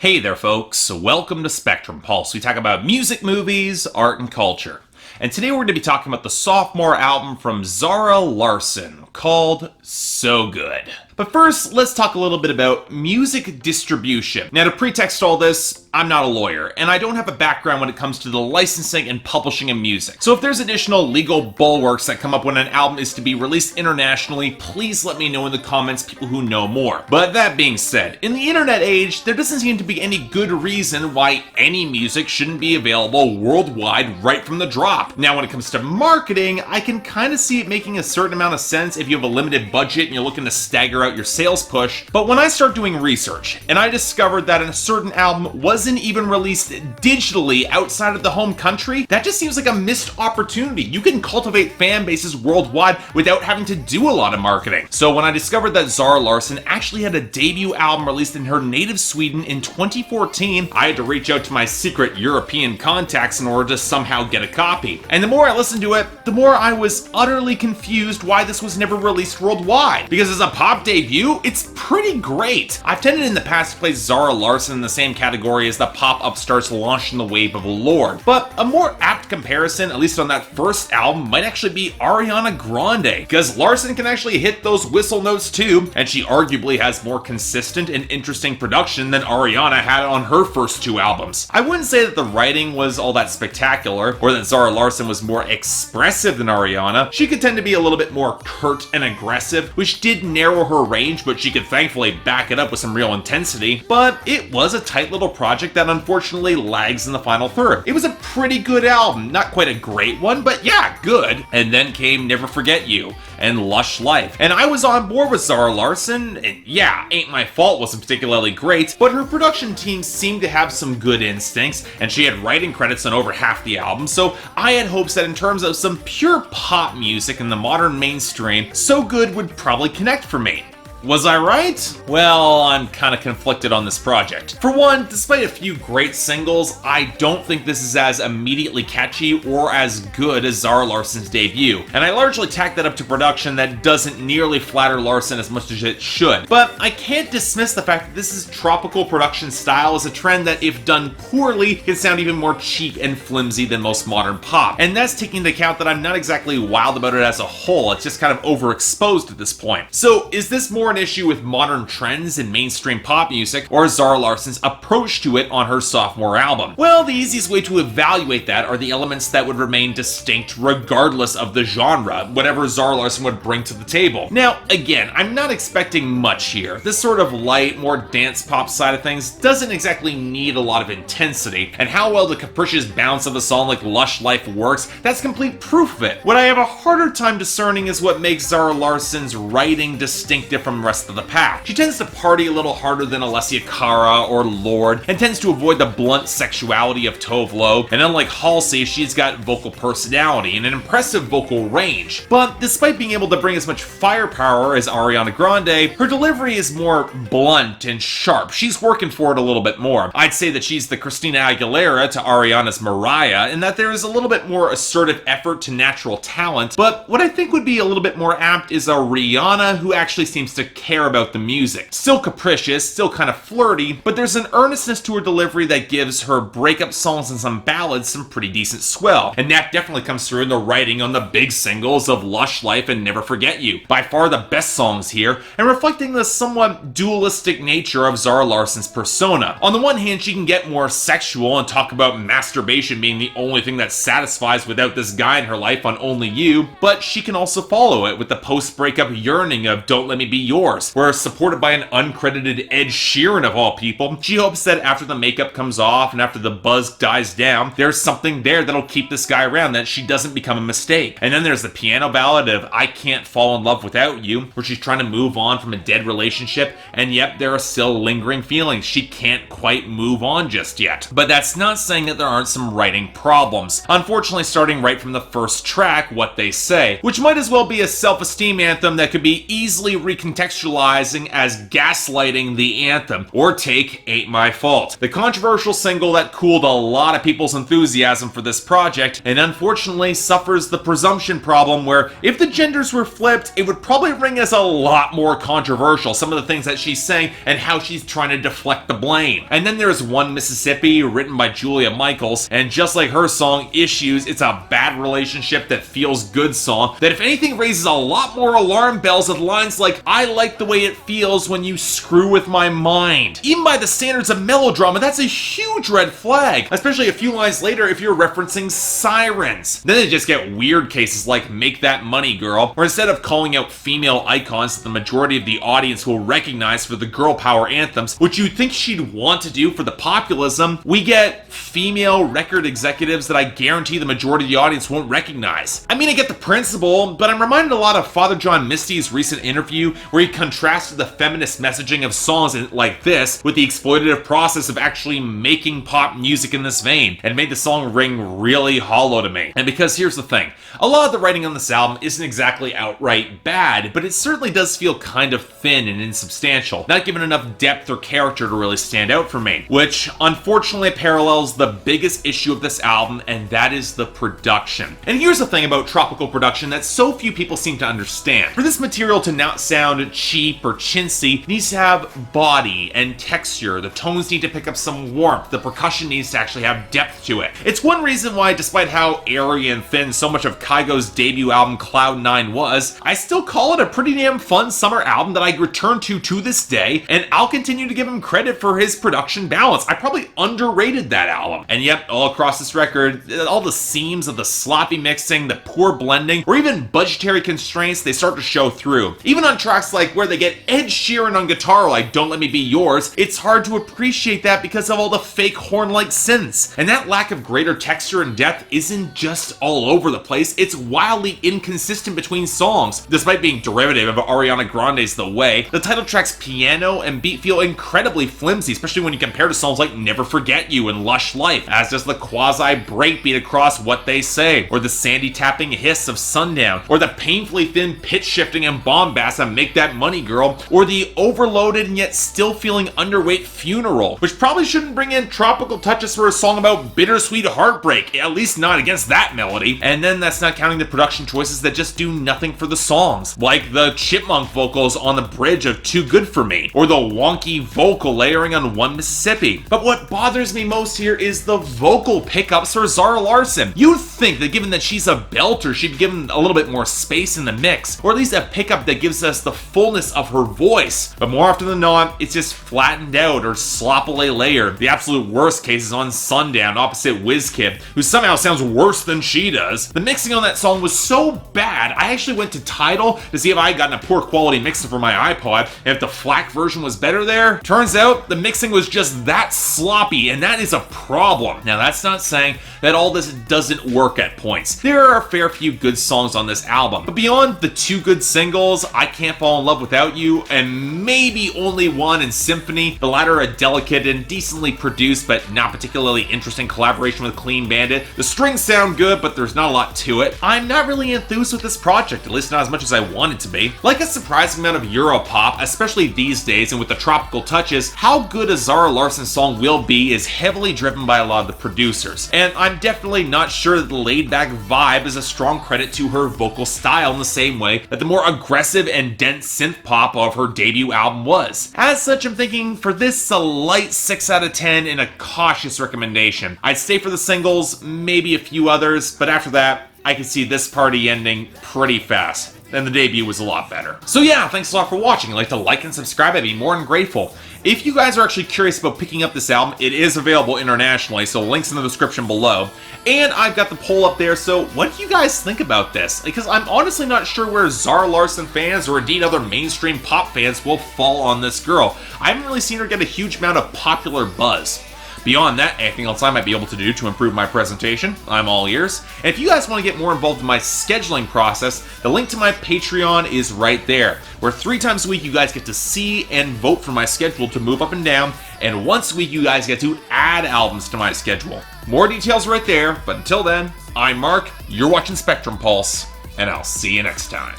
Hey there folks, welcome to Spectrum Pulse. We talk about music, movies, art, and culture. And today we're going to be talking about the sophomore album from Zara Larsson called So Good. But first, let's talk a little bit about music distribution. Now, to pretext all this, I'm not a lawyer, and I don't have a background when it comes to the licensing and publishing of music. So if there's additional legal bulwarks that come up when an album is to be released internationally, please let me know in the comments, people who know more. But that being said, in the internet age, there doesn't seem to be any good reason why any music shouldn't be available worldwide right from the drop. Now, when it comes to marketing, I can kind of see it making a certain amount of sense if you have a limited budget and you're looking to stagger out your sales push. But when I start doing research, and I discovered that a certain album wasn't even released digitally outside of the home country, that just seems like a missed opportunity. You can cultivate fan bases worldwide without having to do a lot of marketing. So when I discovered that Zara Larsson actually had a debut album released in her native Sweden in 2014, I had to reach out to my secret European contacts in order to somehow get a copy. And the more I listened to it, the more I was utterly confused why this was never released worldwide. Because as a pop debut, it's pretty great. I've tended in the past to place Zara Larsson in the same category as the pop upstarts launching the wave of Lorde. But a more apt comparison, at least on that first album, might actually be Ariana Grande. Because Larsson can actually hit those whistle notes too, and she arguably has more consistent and interesting production than Ariana had on her first two albums. I wouldn't say that the writing was all that spectacular, or that Zara Larsson was more expressive than Ariana. She could tend to be a little bit more curt and aggressive, which did narrow her range, but she could thankfully back it up with some real intensity. But it was a tight little project that unfortunately lags in the final third. It was a pretty good album, not quite a great one, but yeah, good. And then came Never Forget You and Lush Life. And I was on board with Zara Larsson, and yeah, Ain't My Fault wasn't particularly great, but her production team seemed to have some good instincts, and she had writing credits on over half the album, so I had hopes that in terms of some pure pop music in the modern mainstream, So Good would probably connect for me. Was I right? Well, I'm kind of conflicted on this project. For one, despite a few great singles, I don't think this is as immediately catchy or as good as Zara Larsson's debut, and I largely tack that up to production that doesn't nearly flatter Larsson as much as it should. But I can't dismiss the fact that this is tropical production style as a trend that, if done poorly, can sound even more cheap and flimsy than most modern pop. And that's taking into account that I'm not exactly wild about it as a whole, it's just kind of overexposed at this point. So is this more an issue with modern trends in mainstream pop music, or Zara Larsson's approach to it on her sophomore album? Well, the easiest way to evaluate that are the elements that would remain distinct regardless of the genre, whatever Zara Larsson would bring to the table. Now, again, I'm not expecting much here. This sort of light, more dance pop side of things doesn't exactly need a lot of intensity, and how well the capricious bounce of a song like Lush Life works, that's complete proof of it. What I have a harder time discerning is what makes Zara Larsson's writing distinctive from the rest of the pack. She tends to party a little harder than Alessia Cara or Lorde, and tends to avoid the blunt sexuality of Tove Lo, and unlike Halsey, she's got vocal personality and an impressive vocal range. But despite being able to bring as much firepower as Ariana Grande, her delivery is more blunt and sharp. She's working for it a little bit more. I'd say that she's the Christina Aguilera to Ariana's Mariah, and that there is a little bit more assertive effort to natural talent, but what I think would be a little bit more apt is a Rihanna who actually seems to care about the music. Still capricious, still kind of flirty, but there's an earnestness to her delivery that gives her breakup songs and some ballads some pretty decent swell. And that definitely comes through in the writing on the big singles of Lush Life and Never Forget You. By far the best songs here, and reflecting the somewhat dualistic nature of Zara Larsson's persona. On the one hand, she can get more sexual and talk about masturbation being the only thing that satisfies without this guy in her life on Only You, but she can also follow it with the post-breakup yearning of Don't Let Me Be Yours, where supported by an uncredited Ed Sheeran of all people, she hopes that after the makeup comes off and after the buzz dies down, there's something there that'll keep this guy around, that she doesn't become a mistake. And then there's the piano ballad of I Can't Fall in Love Without You, where she's trying to move on from a dead relationship, and yet there are still lingering feelings. She can't quite move on just yet. But that's not saying that there aren't some writing problems. Unfortunately, starting right from the first track, What They Say, which might as well be a self-esteem anthem that could be easily recontextualized contextualizing as gaslighting the anthem, or take Ain't My Fault, the controversial single that cooled a lot of people's enthusiasm for this project, and unfortunately suffers the presumption problem where if the genders were flipped, it would probably ring as a lot more controversial, some of the things that she's saying and how she's trying to deflect the blame. And then there's One Mississippi, written by Julia Michaels, and just like her song Issues, it's a bad relationship that feels good song that if anything raises a lot more alarm bells with lines like, I like the way it feels when you screw with my mind. Even by the standards of melodrama, that's a huge red flag, especially a few lines later if you're referencing sirens. Then they just get weird cases like Make That Money Girl, where instead of calling out female icons that the majority of the audience will recognize for the girl power anthems, which you'd think she'd want to do for the populism, we get female record executives that I guarantee the majority of the audience won't recognize. I mean, I get the principle, but I'm reminded a lot of Father John Misty's recent interview where he contrasted the feminist messaging of songs like this with the exploitative process of actually making pop music in this vein, and made the song ring really hollow to me. And because here's the thing, a lot of the writing on this album isn't exactly outright bad, but it certainly does feel kind of thin and insubstantial, not given enough depth or character to really stand out for me, which unfortunately parallels the biggest issue of this album, and that is the production. And here's the thing about tropical production that so few people seem to understand. For this material to not sound cheap or chintzy, it needs to have body and texture, the tones need to pick up some warmth, the percussion needs to actually have depth to it. It's one reason why, despite how airy and thin so much of Kygo's debut album Cloud 9 was, I still call it a pretty damn fun summer album that I return to this day, and I'll continue to give him credit for his production balance. I probably underrated that album. And yet, all across this record, all the seams of the sloppy mixing, the poor blending, or even budgetary constraints, they start to show through. Even on tracks like where they get Ed Sheeran on guitar like Don't Let Me Be Yours, it's hard to appreciate that because of all the fake horn-like synths. And that lack of greater texture and depth isn't just all over the place, it's wildly inconsistent between songs. Despite being derivative of Ariana Grande's The Way, the title track's piano and beat feel incredibly flimsy, especially when you compare to songs like Never Forget You and Lush Life, as does the quasi-breakbeat across What They Say, or the sandy tapping hiss of Sundown, or the painfully thin pitch shifting and bombast of Make That Money Girl, or the overloaded and yet still feeling underweight Funeral, which probably shouldn't bring in tropical touches for a song about bittersweet heartbreak, at least not against that melody. And then that's not counting the production choices that just do nothing for the songs, like the chipmunk vocals on the bridge of Too Good For Me, or the wonky vocal layering on One Mississippi. But what bothers me most here is the vocal pickups for Zara Larsson. You'd think that given that she's a belter, she'd give him a little bit more space in the mix, or at least a pickup that gives us the fullness of her voice. But more often than not, it's just flattened out or sloppily layered. The absolute worst case is on Sundown, opposite Wizkid, who somehow sounds worse than she does. The mixing on that song was so bad, I actually went to Tidal to see if I had gotten a poor quality mixer for my iPod, and if the FLAC version was better there. Turns out, the mixing was just that sloppy, and that is a problem. Now, that's not saying that all this doesn't work at points. There are a fair few good songs on this album, but beyond the two good singles, I Can't Fall in Love Without You, and maybe Only One and Symphony, the latter a delicate and decently produced but not particularly interesting collaboration with Clean Bandit. The strings sound good, but there's not a lot to it. I'm not really enthused with this project, at least not as much as I want it to be. Like a surprising amount of Europop, especially these days and with the tropical touches, how good a Zara Larsson song will be is heavily driven by a lot of the producers. And I'm definitely not sure that the laid-back vibe is a strong credit to her vocal style in the same way that the more aggressive and dense synth pop of her debut album was. As such, I'm thinking for this a light 6 out of 10 and a cautious recommendation. I'd stay for the singles, maybe a few others, but after that, I could see this party ending pretty fast. And the debut was a lot better. So yeah, thanks a lot for watching. If you'd like to like and subscribe, I'd be more than grateful. If you guys are actually curious about picking up this album, it is available internationally, so links in the description below. And I've got the poll up there, so what do you guys think about this? Because I'm honestly not sure where Zara Larsson fans, or indeed other mainstream pop fans, will fall on this girl. I haven't really seen her get a huge amount of popular buzz. Beyond that, anything else I might be able to do to improve my presentation, I'm all ears. And if you guys want to get more involved in my scheduling process, the link to my Patreon is right there, where 3 times a week you guys get to see and vote for my schedule to move up and down, and once a week you guys get to add albums to my schedule. More details right there, but until then, I'm Mark, you're watching Spectrum Pulse, and I'll see you next time.